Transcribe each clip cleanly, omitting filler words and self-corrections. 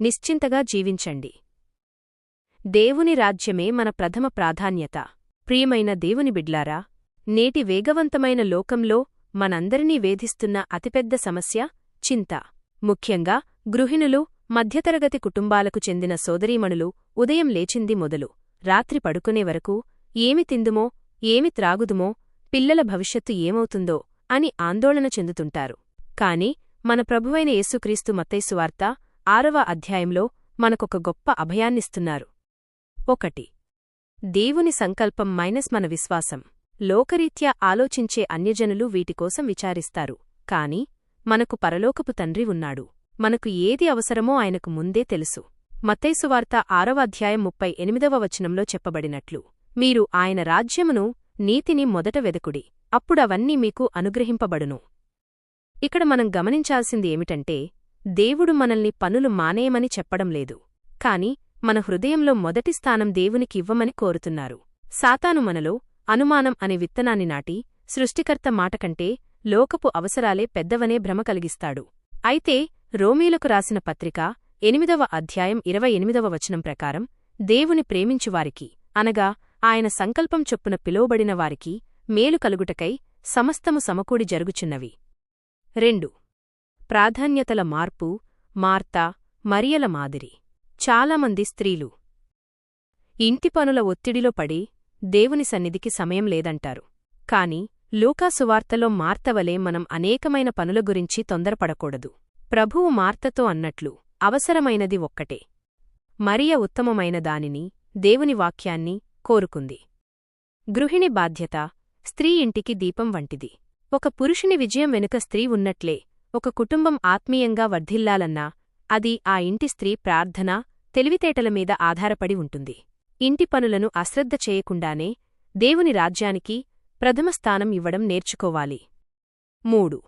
నిశ్చింతగా జీవించండి. దేవుని రాజ్యమే మన ప్రథమ ప్రాధాన్యత. ప్రియమైన దేవుని బిడ్లారా, నేటి వేగవంతమైన లోకంలో మనందరినీ వేధిస్తున్న అతిపెద్ద సమస్య చింత. ముఖ్యంగా గృహిణులు, మధ్యతరగతి కుటుంబాలకు చెందిన సోదరీమణులు ఉదయం లేచింది మొదలు రాత్రి పడుకునే వరకు ఏమి తిందుమో, ఏమి త్రాగుదుమో, పిల్లల భవిష్యత్తు ఏమవుతుందో అని ఆందోళన చెందుతుంటారు. కాని మన ప్రభువైన యేసుక్రీస్తు మత్తయి సువార్త 6వ అధ్యాయంలో మనకొక గొప్ప అభయాన్నిస్తున్నారు. 1. దేవుని సంకల్పం మన విశ్వాసం. లోకరీత్యా ఆలోచించే అన్యజనులు వీటికోసం విచారిస్తారు. కాని మనకు పరలోకపు తండ్రి ఉన్నాడు. మనకు ఏది అవసరమో ఆయనకు ముందే తెలుసు. మత్తయి సువార్త 6వ అధ్యాయం 38వ వచనంలో చెప్పబడినట్లు, మీరు ఆయన రాజ్యమును, నీతిని మొదట వెదకుడి, అప్పుడవన్నీ మీకు అనుగ్రహింపబడును. ఇక్కడ మనం గమనించాల్సింది ఏమిటంటే, దేవుడు మనల్ని పనులు మానేయమని చెప్పడం లేదు. కాని మన హృదయంలో మొదటి స్థానం దేవునికి ఇవ్వమని కోరుతున్నారు. సాతాను మనలో అనుమానం అనే విత్తనాన్ని నాటి సృష్టికర్త మాటకంటే లోకపు అవసరాలే పెద్దవనే భ్రమ కలిగిస్తాడు. అయితే రోమీలకు రాసిన పత్రిక 8వ అధ్యాయం 28వ వచనం ప్రకారం, దేవుని ప్రేమించువారికి, అనగా ఆయన సంకల్పం చొప్పున పిలువబడిన వారికి మేలు కలుగుటకై సమస్తము సమకూడి జరుగుచున్నవి. 2. ప్రాధాన్యతల మార్పు. మార్తా, మరియల మాదిరి. చాలామంది స్త్రీలు ఇంటి పనుల ఒత్తిడిలో పడి దేవుని సన్నిధికి సమయం లేదంటారు. కాని లూకా సువార్తలో మార్తవలే మనం అనేకమైన పనుల గురించి తొందరపడకూడదు. ప్రభువు మార్తతో అన్నట్లు, అవసరమైనది ఒక్కటే. మరియ ఉత్తమమైన దానిని, దేవుని వాక్యాన్ని కోరుకుంది. గృహిణి బాధ్యత. స్త్రీ ఇంటికి దీపం వంటిది. ఒక పురుషుని విజయం వెనుక స్త్రీ ఉన్నట్లే ఒక కుటుంబం ఆత్మీయంగా వర్ధిల్లాలన్నా అది ఆ ఇంటి స్త్రీ ప్రార్థన, తెలివితేటల మీద ఆధారపడి ఉంటుంది. ఇంటి పనులను అశ్రద్ధ చేయకుండానే దేవుని రాజ్యానికి ప్రథమ స్థానం ఇవ్వడం నేర్చుకోవాలి. 3.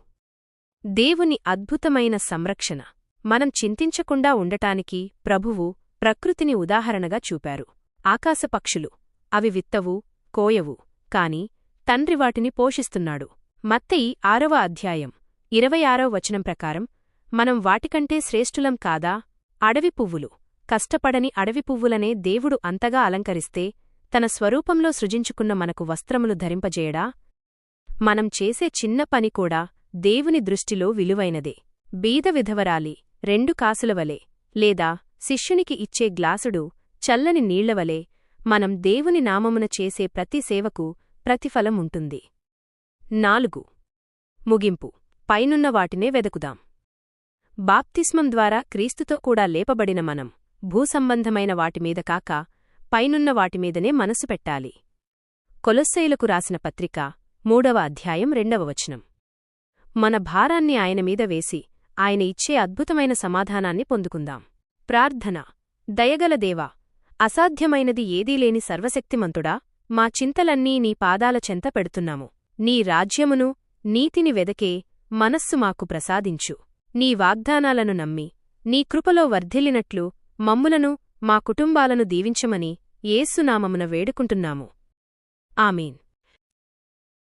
దేవుని అద్భుతమైన సంరక్షణ. మనం చింతించకుండా ఉండటానికి ప్రభువు ప్రకృతిని ఉదాహరణగా చూపారు. ఆకాశపక్షులు, అవి విత్తవు, కోయవు, కాని తండ్రి వాటిని పోషిస్తున్నాడు. మత్తయి 6వ అధ్యాయం 26వ వచనం ప్రకారం, మనం వాటికంటే శ్రేష్ఠులం కాదా? అడవి పువ్వులు, కష్టపడని అడవి పువ్వులనే దేవుడు అంతగా అలంకరిస్తే తన స్వరూపంలో సృజించుకున్న మనకు వస్త్రములు ధరింపజేయడా? మనం చేసే చిన్న పని కూడా దేవుని దృష్టిలో విలువైనదే. బీద విధవరాలి 2 కాసులవలే, లేదా శిష్యునికి ఇచ్చే గ్లాసుడు చల్లని నీళ్లవలే మనం దేవుని నామమున చేసే ప్రతి సేవకు ప్రతిఫలం ఉంటుంది. 4. ముగింపు. పైనున్న వాటినే వెదకుదాం. బాప్తిస్మం ద్వారా క్రీస్తుతో కూడా లేపబడిన మనం భూసంబంధమైన వాటిమీద కాక పైనున్న వాటిమీదనే మనసు పెట్టాలి. కొలొస్సెయులకు రాసిన పత్రిక 3వ అధ్యాయం 2వ వచనం. మన భారాన్ని ఆయనమీద వేసి ఆయన ఇచ్చే అద్భుతమైన సమాధానాన్ని పొందుకుందాం. ప్రార్థన. దయగల దేవా, అసాధ్యమైనది ఏదీ లేని సర్వశక్తిమంతుడా, మా చింతలన్నీ నీ పాదాల చెంత పెడుతున్నాము. నీ రాజ్యమును, నీతిని వెదకే మనస్సు మాకు ప్రసాదించు. నీ వాగ్దానాలను నమ్మి నీ కృపలో వర్ధిల్లినట్లు మమ్ములను, మా కుటుంబాలను దీవించమని యేసు నామమున వేడుకుంటున్నాము. ఆమీన్.